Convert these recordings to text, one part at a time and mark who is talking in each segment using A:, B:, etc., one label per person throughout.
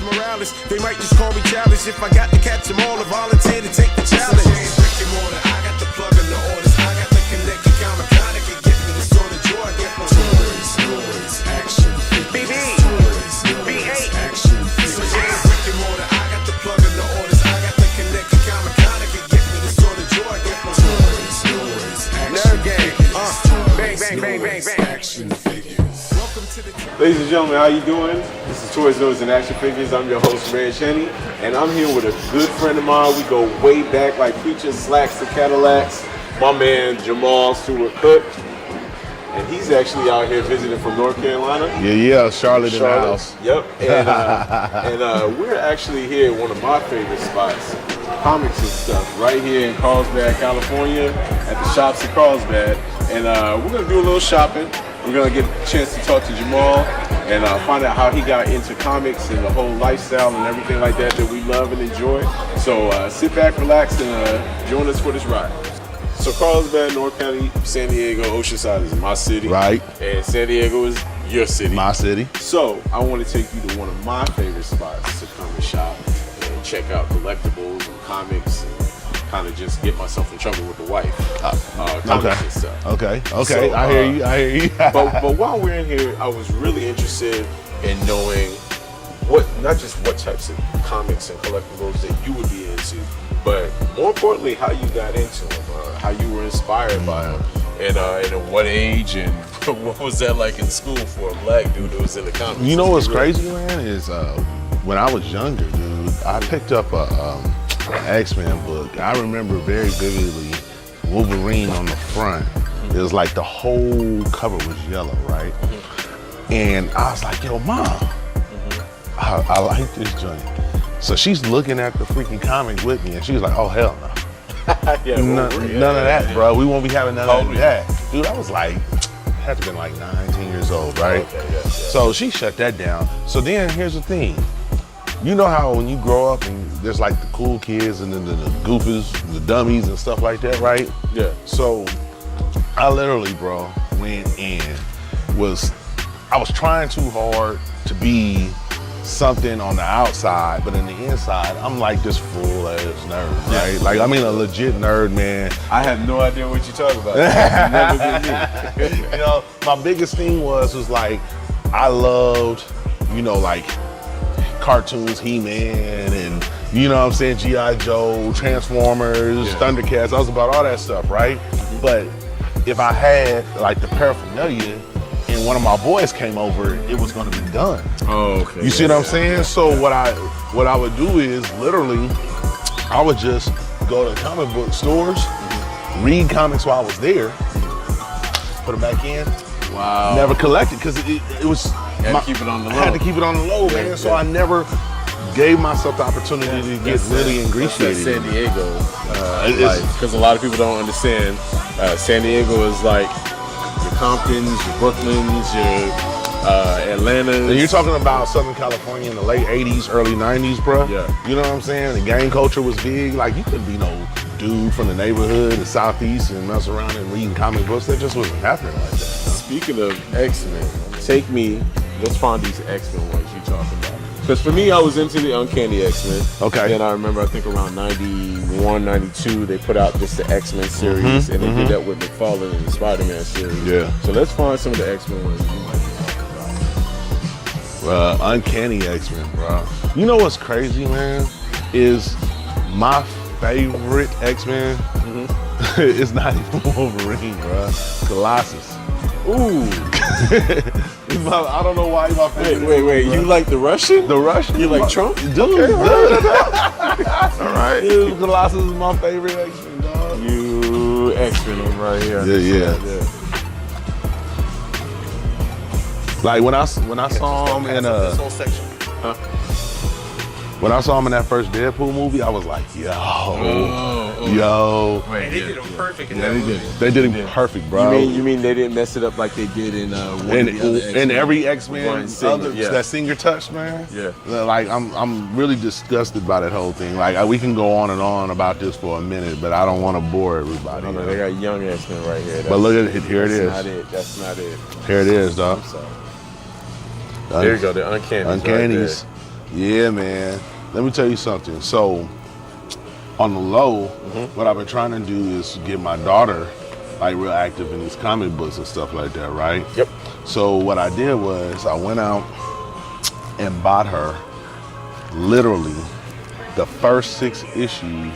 A: Morales. They might just call me childish if I got to catch them all or volunteer to take the challenge. Brick and mortar, I got the plug in the orders. I got the connect account, I can get me the sort of joy I get from toys, noise, action, BB, toys, noise, action, so yeah, brick and mortar, I got the plug in the orders. I got the connect account, I can get me the sort of joy I get from toys, noise, action, nerd gang, bang, bang, bang, bang, bang, action figures. Welcome to the
B: Ladies and gentlemen, how you doing? This is Toys, Noise, and Action Figures. I'm your host, Red Shenny, and I'm here with a good friend of mine. We go way back, like preaching slacks to Cadillacs. My man, Jamal Stewart Cook, and he's actually out here visiting from North Carolina.
C: Yeah, Charlotte in the house.
B: Yep, and we're actually here at one of my favorite spots, comics and stuff, right here in Carlsbad, California, at the shops in Carlsbad. And we're gonna do a little shopping. We're gonna get a chance to talk to Jamal and find out how he got into comics and the whole lifestyle and everything like that we love and enjoy. So sit back, relax, and join us for this ride. So Carlsbad, North County, San Diego, Oceanside is my city.
C: Right.
B: And San Diego is your city.
C: My city.
B: So I want to take you to one of my favorite spots to come and shop and check out collectibles and comics and kind of just get myself in trouble with the wife. Comics and stuff.
C: Okay.
B: So,
C: I hear you.
B: but while we're in here, I was really interested in knowing not just what types of comics and collectibles that you would be into, but more importantly, how you got into them, how you were inspired by them, and at what age, and what was that like in school for a black dude who was in the comics?
C: You know what's crazy, man, is when I was younger, dude, I picked up a X-Men book. I remember very vividly Wolverine on the front. It was like the whole cover was yellow, right? And I was like, yo, Mom, I like this joint. So she's looking at the freaking comic with me, and she's like, oh, hell no. None of that, bro. We won't be having none of that. Dude, I was like, had to been like 19 years old, right?
B: Okay,
C: So she shut that down. So then here's the thing. You know how when you grow up and there's like the cool kids and then the goofers, the dummies and stuff like that, right?
B: Yeah.
C: So I literally, bro, went and I was trying too hard to be something on the outside, but in the inside, I'm like this full-ass nerd, right? Like, I mean, a legit nerd, man.
B: I have no idea what you're talking about. That's never been me.
C: You know, my biggest thing was like, I loved, like cartoons, He-Man, and you know what I'm saying, G.I. Joe, Transformers, Thundercats. I was about all that stuff, right? But if I had like the paraphernalia, and one of my boys came over, it was gonna be done.
B: Oh, okay.
C: You see what I'm saying? So what I would do is literally, I would just go to comic book stores, read comics while I was there, put them back in.
B: Wow.
C: Never collected because it was.
B: You had to keep it on the low.
C: I had to keep it on the low, man. So I never gave myself the opportunity to get really ingratiated.
B: San Diego, because a lot of people don't understand. San Diego is like your Comptons, your Brooklyns, your Atlantas.
C: And you're talking about Southern California in the late 80s, early 90s, bro.
B: Yeah.
C: You know what I'm saying? The gang culture was big. Like, you couldn't be no dude from the neighborhood, the Southeast, and mess around and reading comic books. That just wasn't happening like that.
B: Speaking of X-Men, let's find these X-Men ones you're talking about. Because for me, I was into the Uncanny X-Men.
C: Okay.
B: And I remember, I think around 91, 92, they put out just the X-Men series, and they did that with McFarlane and the Spider-Man series.
C: Yeah.
B: So let's find some of the X-Men ones you might be talking about.
C: Uncanny X-Men, bro. You know what's crazy, man? Is my favorite X-Men is not even Wolverine, bro. Colossus.
B: Ooh.
C: I don't know why he's my favorite.
B: Wait. You like the Russian?
C: The Russian?
B: You like Trump?
C: Dude.
B: Okay.
C: All right. Dude, Colossus is my favorite X-Men, dog.
B: You X-Men right here.
C: Yeah. Like when I saw him in
B: this whole section.
C: when I saw him in that first Deadpool movie, I was like, yo.
D: Wait, they did him perfect in that movie.
C: They did him perfect, bro.
B: You mean they didn't mess it up like they did in
C: in every X-Men that Singer touched, man?
B: Yeah.
C: Like I'm really disgusted by that whole thing. Like we can go on and on about this for a minute, but I don't want to bore everybody.
B: No, they got young X-Men right here.
C: But look at it, here it is.
B: That's not it.
C: Here it is, dog.
B: There you go, the Uncannies.
C: Uncannies.
B: Right
C: Yeah, man. Let me tell you something. So, on the low, what I've been trying to do is get my daughter like real active in these comic books and stuff like that, right?
B: Yep.
C: So what I did was I went out and bought her literally the first 6 issues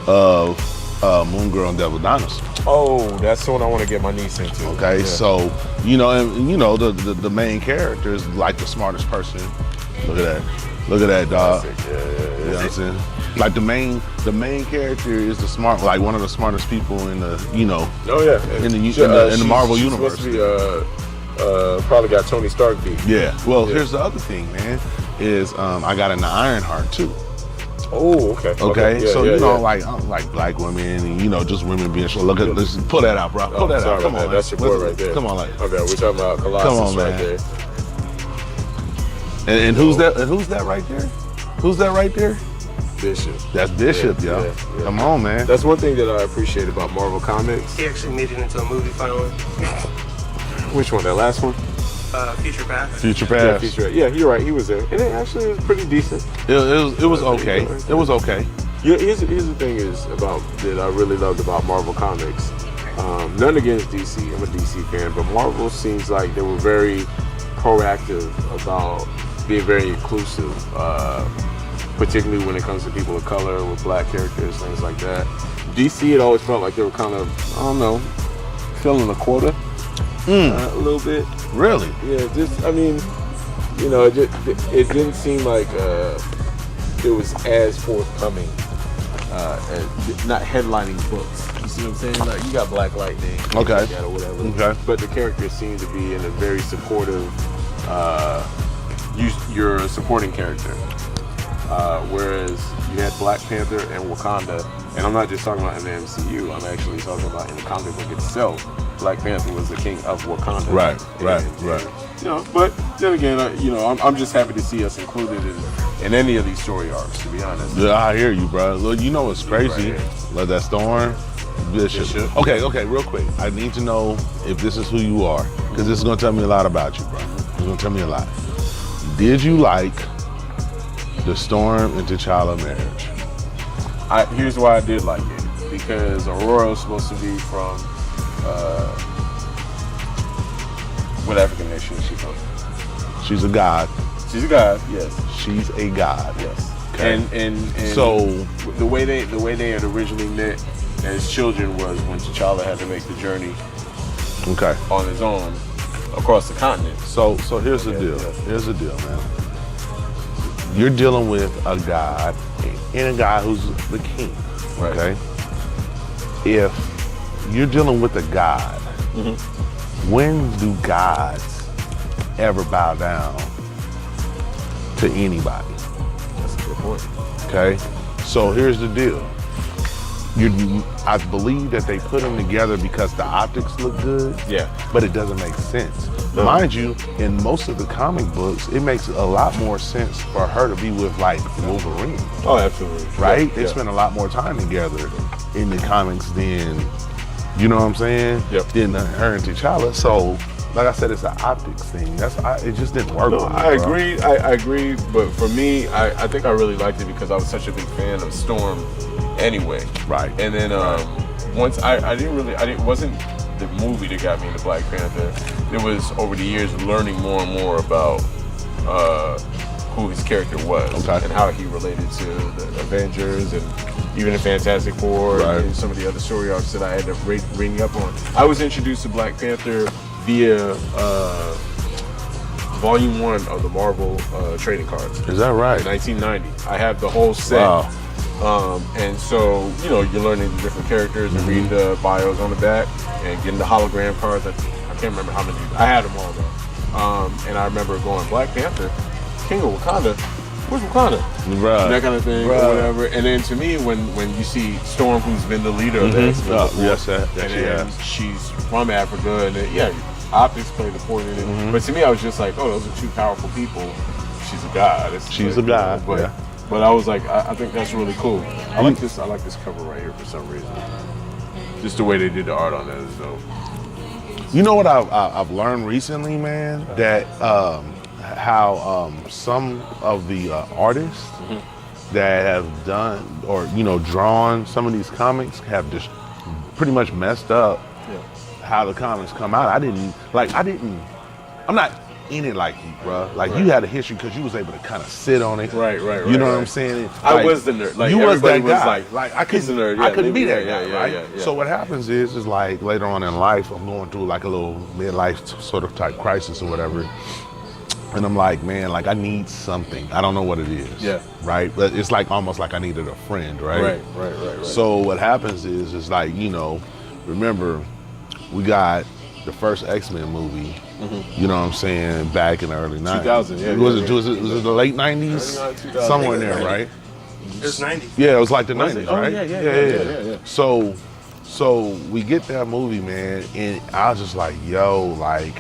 C: of Moon Girl and Devil Dinosaur.
B: Oh, that's the one I want to get my niece into.
C: Okay,
B: Yeah.
C: so the main character is like the smartest person. Look at that dog.
B: Yeah.
C: You know what I'm saying? Like the main character is like one of the smartest people in the
B: Oh yeah.
C: in the Marvel
B: she's
C: universe.
B: Supposed to be probably got Tony Stark beat.
C: Yeah. Well, here's the other thing, man. Is I got into Ironheart too.
B: Oh, okay.
C: Okay,
B: Yeah,
C: so
B: yeah,
C: like black women and just women being short. Look at let's pull that out, bro. Pull that out. Come on,
B: that's your boy right there.
C: Come on, like.
B: Okay, we're talking about Colossus
C: Come on,
B: right
C: man.
B: there.
C: And who's that? And who's that right there? Who's that right there?
B: Bishop.
C: That's Bishop,
B: Yeah,
C: yo.
B: yeah.
C: Come on, man.
B: That's one thing that I appreciate about Marvel Comics.
D: He actually made it into a movie finally.
B: Which one? That last one?
D: Future Past.
C: Future
B: Yeah,
C: Past.
B: Future. Yeah, you're right. He was there, and it actually was pretty decent.
C: It was okay. It was okay.
B: Yeah, here's the thing that I really loved about Marvel Comics. None against DC. I'm a DC fan, but Marvel seems like they were very proactive about being very inclusive, particularly when it comes to people of color with black characters, things like that. DC, it always felt like they were kind of, I don't know, filling a quota a little bit.
C: Really?
B: Yeah, it didn't seem like it was as forthcoming, as not headlining books. You see what I'm saying? Like you got Black Lightning,
C: Okay.
B: like that or whatever.
C: Okay.
B: But the characters seem to be in a very supportive. You're a supporting character, whereas you had Black Panther and Wakanda, and I'm not just talking about in the MCU. I'm actually talking about in the comic book itself. Black Panther was the king of Wakanda.
C: Right.
B: But then again, I'm just happy to see us included in any of these story arcs. To be honest.
C: Yeah, I hear you, bro. Look, you know what's crazy?
B: Right.
C: Like that Storm, Bishop. Okay, real quick. I need to know if this is who you are, because this is gonna tell me a lot about you, bro. It's gonna tell me a lot. Did you like the Storm and T'Challa marriage?
B: Here's why I did like it, because Aurora was supposed to be from what African nation is she from?
C: She's a god.
B: She's a god, yes.
C: She's a god.
B: Yes.
C: Okay.
B: And
C: So
B: the way they had originally met as children was when T'Challa had to make the journey
C: okay.
B: on his own across the continent.
C: So here's the deal.
B: yeah.
C: Here's the deal, man. You're dealing with a god and a guy who's the king.
B: Right.
C: Okay. If you're dealing with a god, when do gods ever bow down to anybody?
B: That's a good point.
C: Okay. So here's the deal. I believe that they put them together because the optics look good.
B: Yeah.
C: But it doesn't make sense.
B: No.
C: Mind you, in most of the comic books, it makes a lot more sense for her to be with like Wolverine,
B: Oh, absolutely.
C: right?
B: Yeah,
C: They
B: yeah.
C: spend a lot more time together in the comics than, you know what I'm saying?
B: Yep.
C: Than her and T'Challa. So, like I said, it's an optics thing. It just didn't work.
B: No,
C: with me,
B: I
C: bro.
B: agree. I agree. But for me, I think I really liked it because I was such a big fan of Storm anyway.
C: Right.
B: And then once it wasn't the movie that got me into Black Panther. It was over the years learning more and more about who his character was and how he related to the Avengers and even the Fantastic Four and some of the other story arcs that I had to reading up on. I was introduced to Black Panther via Volume 1 of the Marvel trading cards.
C: Is that right?
B: 1990. I have the whole set.
C: Wow.
B: And so, you're learning the different characters and reading the bios on the back and getting the hologram cards. I can't remember how many. I had them all though. And I remember going, Black Panther, King of Wakanda, where's Wakanda?
C: Right.
B: And that kind of thing, or whatever. And then to me, when you see Storm, who's been the leader of the X-Men before, and then she's from Africa, and then, optics played the point in it. But to me, I was just like, oh, those are two powerful people. She's a god.
C: She's a god,
B: But I was like, I think that's really cool. I like this cover right here for some reason. Just the way they did the art on that is dope.
C: You know what I've learned recently, man? That how some of the artists that have done or drawn some of these comics have just pretty much messed up how the comics come out. I'm not in it like you, bro. Like you had a history because you was able to kind of sit on it.
B: Right.
C: You know what I'm saying?
B: I was the nerd. Like
C: you was that
B: everybody
C: guy.
B: was
C: Like I
B: he's
C: couldn't,
B: the nerd.
C: I couldn't be that guy,
B: yeah,
C: right?
B: yeah.
C: So what happens is like later on in life, I'm going through like a little midlife sort of type crisis or whatever. And I'm like, man, like I need something. I don't know what it is.
B: Yeah.
C: Right? But it's like almost like I needed a friend, right?
B: Right.
C: So what happens is it's like, remember we got the first X-Men movie, you know what I'm saying, back in the early 90s.
B: 2000, yeah.
C: Was it the late 90s?
B: 2000.
C: Somewhere in there, right?
D: It was 90.
C: Yeah, it was like the 90s,
B: it? Oh,
C: right?
B: yeah.
C: So we get that movie, man, and I was just like, yo, like,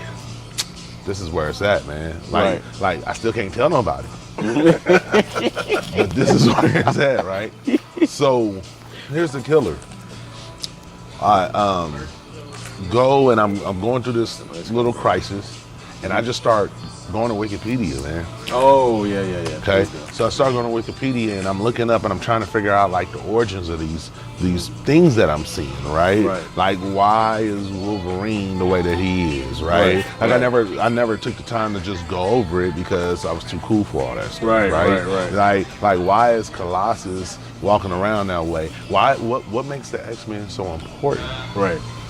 C: this is where it's at, man. Like, I still can't tell nobody. But this is where it's at, right? So here's the killer. I go and I'm going through this little crisis, and I just start going to Wikipedia, man.
B: Oh, yeah.
C: Okay, so I start going to Wikipedia and I'm looking up and I'm trying to figure out like the origins of these things that I'm seeing, right? Like why is Wolverine the way that he is, right? Like I never took the time to just go over it because I was too cool for all that stuff, right? Like why is Colossus walking around that way? Why? What makes the X-Men so important?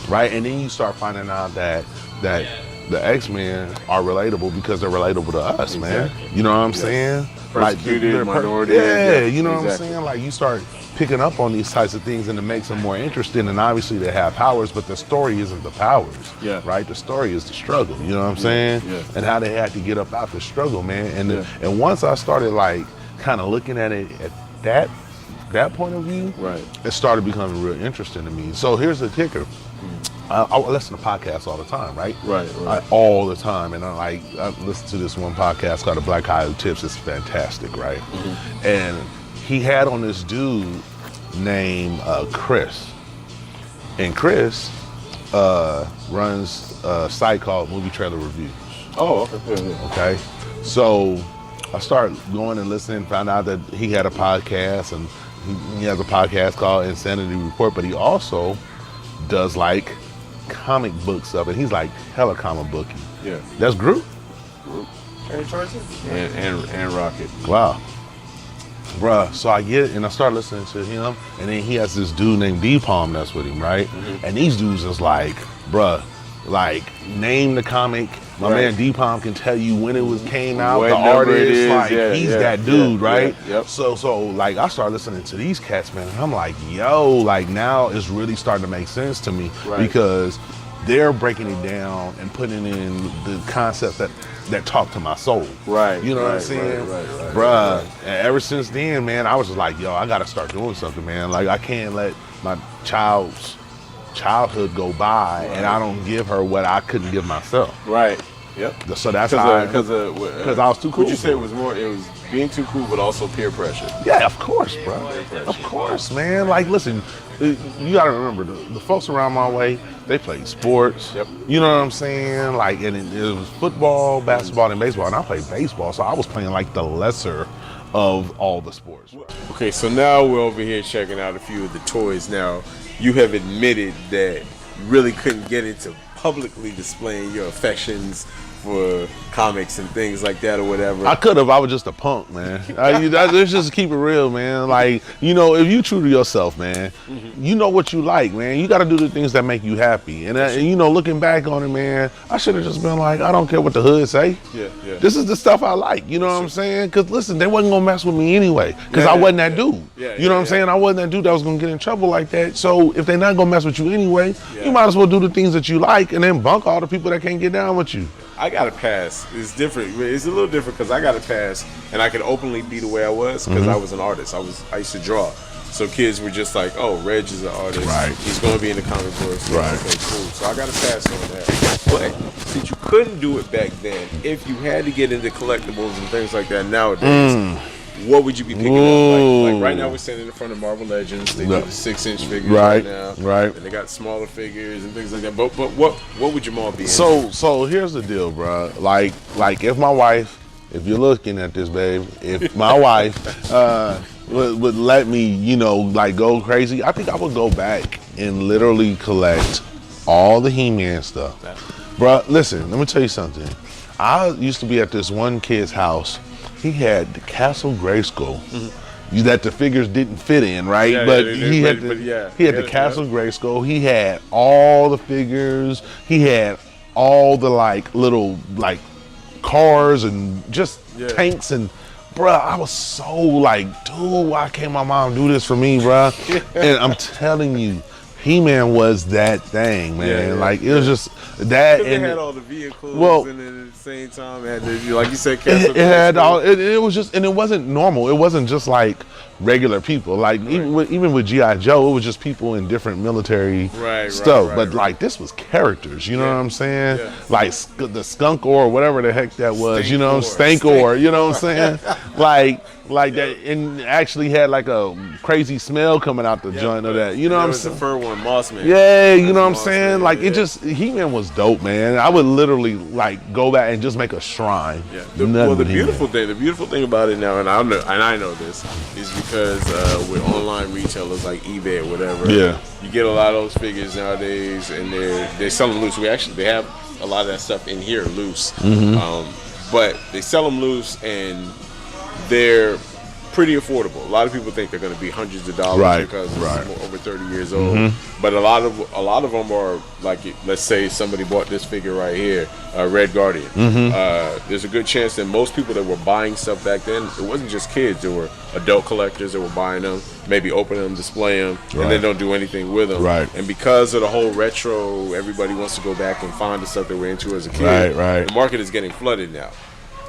C: Right, and then you start finding out that the X-Men are relatable because they're relatable to us, man. You know what I'm saying?
B: Persecuted,
C: like,
B: minority.
C: You know what I'm saying? Like you start picking up on these types of things and it makes them more interesting, and obviously they have powers, but the story isn't the powers, right? The story is the struggle, you know what I'm saying? And how they had to get up out the struggle, man. And once I started like kind of looking at it at that point of view, it started becoming real interesting to me. So here's the kicker. I listen to podcasts all the time, right? All the time. And I listen to this one podcast called The Black Guy Who Tips. It's fantastic, right? And he had on this dude named Chris. And Chris runs a site called Movie Trailer Reviews.
B: Oh,
C: okay. So I started going and listening, found out that he had a podcast, and he has a podcast called Insanity Report, but he also does like comic book stuff, and he's like hella comic booky. That's Groot.
B: And Rocket.
C: Wow. Bruh, so I get it, and I start listening to him, and then he has this dude named D-Palm that's with him, right? And these dudes is like, bruh, like, name the comic. My man D-Palm can tell you when it came out,
B: what
C: the artist,
B: like,
C: he's that dude, right?
B: Yep.
C: So, like, I started listening to these cats, man, and I'm like, yo, like, now it's really starting to make sense to me because they're breaking it down and putting in the concepts that talk to my soul. You know what I'm saying? Bruh, and ever since then, man, I was just like, yo, I gotta start doing something, man. Like, I can't let my childhood go by and I don't give her what I couldn't give myself. So that's because I was too cool.
B: Would you say it was being too cool, but also peer pressure?
C: Yeah, of course, bro. Of course, man. Like, listen, you gotta remember the folks around my way, they played sports. You know what I'm saying? Like, and it was football, basketball, and baseball, and I played baseball, so I was playing like the lesser of all the sports.
B: Okay, so now we're over here checking out a few of the toys. Now, you have admitted that you really couldn't get into publicly displaying your affections for comics and things like that or whatever.
C: I could have. I was just a punk, man. Let's just keep it real, man. Like, if you true to yourself, man, you know what you like, man. You got to do the things that make you happy. And looking back on it, man, I should have just been like, I don't care what the hood say. This is the stuff I like. You know what I'm saying? Because listen, they wasn't gonna mess with me anyway. Because I wasn't that dude. You know what I'm saying? I wasn't that dude that was gonna get in trouble like that. So if they're not gonna mess with you anyway, you might as well do the things that you like and then bunk all the people that can't get down with you.
B: I got a pass. It's different. It's a little different because I got a pass and I could openly be the way I was because I was an artist. I used to draw. So kids were just like, oh, Reg is an artist. He's going to be in the comic books. Okay, cool. So I got a pass on that. But since you couldn't do it back then, if you had to get into collectibles and things like that nowadays, what would you be picking up? Like right now we're standing in front of Marvel Legends. They do the 6-inch figures right now. And they got smaller figures and things like that. But what would your mom be in?
C: So here's the deal, bro. Like if my wife if you're looking at this, babe, if my wife would let me, like go crazy, I think I would go back and literally collect all the He-Man stuff. Bruh, listen, let me tell you something. I used to be at this one kid's house. He had the Castle Grayskull. That the figures didn't fit in, right?
B: Yeah,
C: but
B: yeah,
C: he had the Castle Grayskull. He had all the figures. He had all the little cars and just tanks and bruh, I was so dude, why can't my mom do this for me, bruh? And I'm telling you, He-Man was that thing, man. It was just that.
B: And they had all the vehicles, and then at the same time, it had like you said, Castle.
C: It had all. It was just, and it wasn't normal. It wasn't just like regular people. Even with G.I. Joe, it was just people in different military stuff. But this was characters. You know what I'm saying? Yeah. Like the skunk or whatever the heck that was. Stankor. You know what I'm saying? Like that, and actually had a crazy smell coming out the joint of that. You know what I'm saying?
B: The fur one, Mossman.
C: Yeah, you know what I'm saying? It just, He-Man was dope, man. I would literally go back and just make a shrine.
B: Yeah. The beautiful thing about it now, and I know this, is because with online retailers like eBay or whatever, you get a lot of those figures nowadays, and they sell them loose. They have a lot of that stuff in here loose, but they sell them loose and they're pretty affordable. A lot of people think they're going to be hundreds of dollars because it's over 30 years old. But a lot of them are let's say somebody bought this figure right here, Red Guardian. There's a good chance that most people that were buying stuff back then, it wasn't just kids. There were adult collectors that were buying them, maybe open them, display them, and then don't do anything with them. And because of the whole retro, everybody wants to go back and find the stuff they were into as a kid. The market is getting flooded now.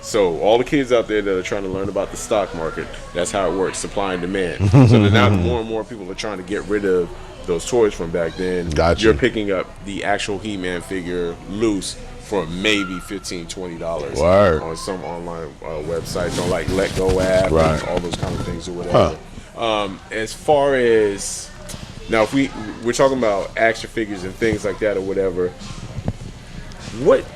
B: So all the kids out there that are trying to learn about the stock market, that's how it works, supply and demand. So then now more and more people are trying to get rid of those toys from back then. You're picking up the actual He-Man figure loose for maybe $15, $20 on some online websites, on Let Go app, and all those kind of things or whatever. As far as now, if we're talking about action figures and things like that or whatever, what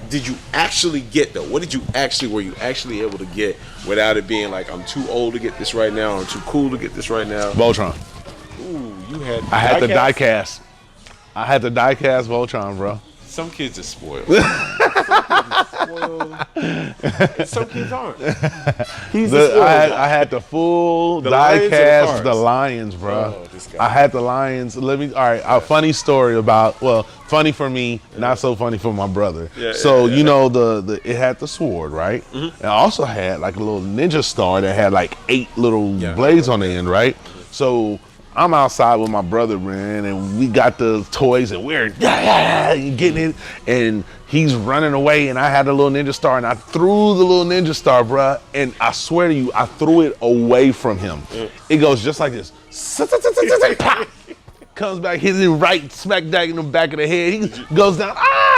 B: did you actually get though? Were you actually able to get without it being I'm too old to get this right now, I'm too cool to get this right now?
C: Voltron.
B: Ooh,
C: I had the die cast. I had the die cast Voltron, bro.
B: Some kids are spoiled. And some kids aren't.
C: I had the full die cast, the Lions, bro. I had the Lions. A funny story funny for me, not so funny for my brother. It had the sword, right? And I also had a little ninja star that had 8 little blades on the end, right? So I'm outside with my brother, man, and we got the toys, and we're getting it, and he's running away, and I had the little ninja star, and I threw the little ninja star, bruh, and I swear to you, I threw it away from him. It goes just like this. Comes back, hits him right smack dab in the back of the head. He goes down.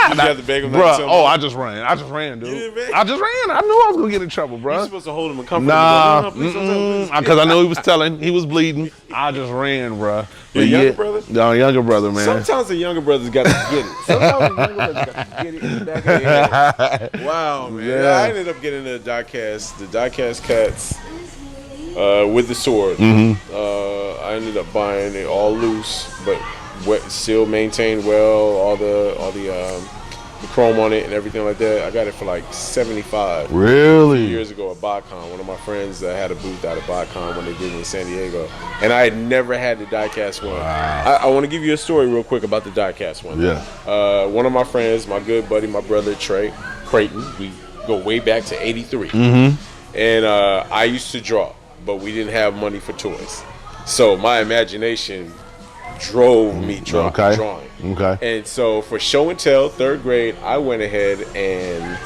B: Did you have to beg him
C: not to tell him? I just ran, dude. I just ran. I knew I was gonna get in trouble, bro.
B: You're supposed to hold him and comfort him.
C: Because I knew he was telling. He was bleeding. I just ran, bro.
B: Your younger brother?
C: No, younger brother, man.
B: Sometimes the younger brothers got to get it. Sometimes the younger brothers got to get it in the back of their head. Wow, man. Yeah. I ended up getting the diecast cats with the sword. I ended up buying it all loose, but still maintained well. All the chrome on it and everything like that. I got it for $75.
C: Really?
B: 2 years ago at BotCon. One of my friends had a booth out at BotCon when they did it in San Diego, and I had never had the diecast one. Wow. I want to give you a story real quick about the diecast one.
C: Yeah.
B: One of my friends, my good buddy, my brother Trey Creighton. We go way back to '83, and I used to draw, but we didn't have money for toys, so my imagination drove me drawing. And so for show and tell, 3rd grade, I went ahead and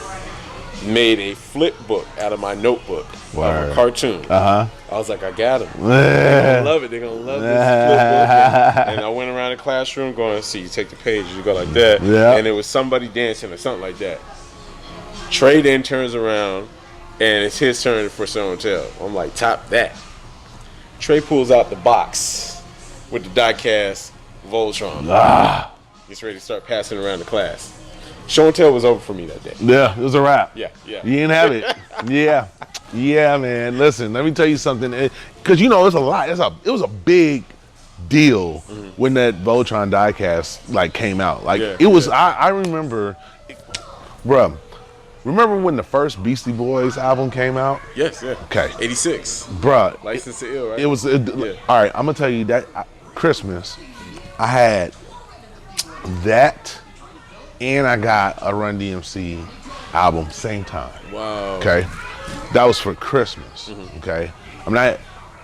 B: made a flip book out of my notebook of a cartoon. I was like, I got them. They're gonna love it. They're gonna love this flip book. And I went around the classroom going, see, you take the page, you go like that, and it was somebody dancing or something like that. Trey then turns around, and it's his turn for show and tell. I'm like, top that. Trey pulls out the box with the diecast Voltron. Gets ready to start passing around the class. Show and tell was over for me that day.
C: Yeah, it was a wrap.
B: Yeah.
C: You didn't have it. Yeah, man. Listen, let me tell you something. Because, it's a lot. It was a big deal when that Voltron diecast, came out. It was, I remember, bruh, remember when the first Beastie Boys album came out?
B: Yes, yeah.
C: Okay.
B: 86.
C: Bruh.
B: License to Ill, right?
C: It was, all right, I'm going to tell you that Christmas, I had that and I got a Run DMC album same time.
B: Wow.
C: Okay. That was for Christmas. Okay. I'm not,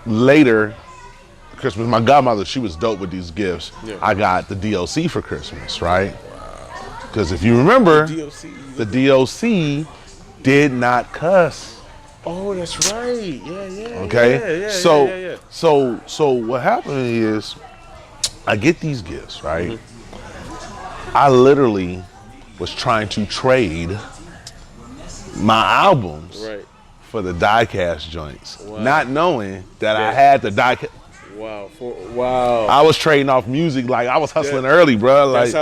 C: later, Christmas, my godmother, she was dope with these gifts. Yeah. I got the DLC for Christmas, right? Because if you remember, the DLC did not cuss.
B: Oh, that's right. Yeah.
C: Okay. So what happened is, I get these gifts, right? I literally was trying to trade my albums for the diecast joints, not knowing that I had the diecast.
B: Wow.
C: I was trading off music, I was hustling early, bro.
B: That's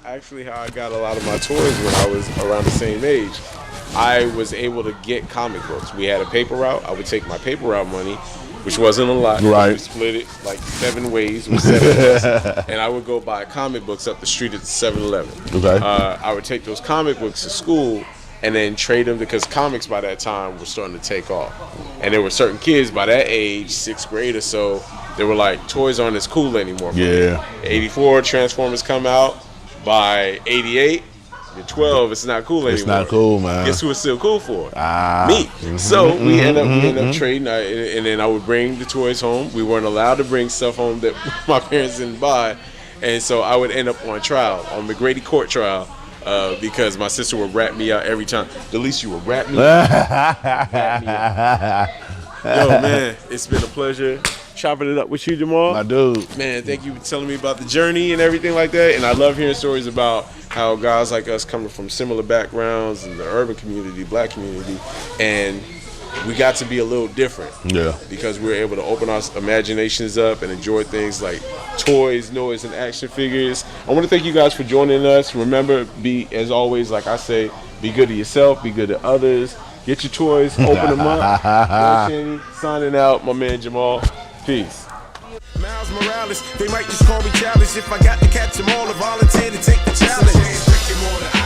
B: actually how I got a lot of my toys when I was around the same age. I was able to get comic books. We had a paper route. I would take my paper route money, which wasn't a lot.
C: Right.
B: We split it 7 ways with 7 of us, and I would go buy comic books up the street at the 7-Eleven.
C: Okay.
B: I would take those comic books to school and then trade them because comics by that time were starting to take off. And there were certain kids by that age, 6th grade or so, they were like, toys aren't as cool anymore.
C: Yeah.
B: 84, Transformers come out. By 88, at 12, it's not cool anymore.
C: It's not cool, man.
B: Guess who it's still cool for? Me. So we end up trading, and then I would bring the toys home. We weren't allowed to bring stuff home that my parents didn't buy. And so I would end up on trial, on McGrady court trial, because my sister would rat me out every time. The least you would rat me out. Yo, man, it's been a pleasure chopping it up with you, Jamal.
C: My dude.
B: Man, thank you for telling me about the journey and everything like that. And I love hearing stories about how guys like us coming from similar backgrounds in the urban community, black community, and we got to be a little different. Yeah. Because we were able to open our imaginations up and enjoy things like toys, noise, and action figures. I want to thank you guys for joining us. Remember, as always, like I say, be good to yourself, be good to others. Get your toys, open them up. Signing out, my man Jamal. Peace.
A: Miles Morales, they might just call me childish if I got to catch them all or volunteer to take the challenge.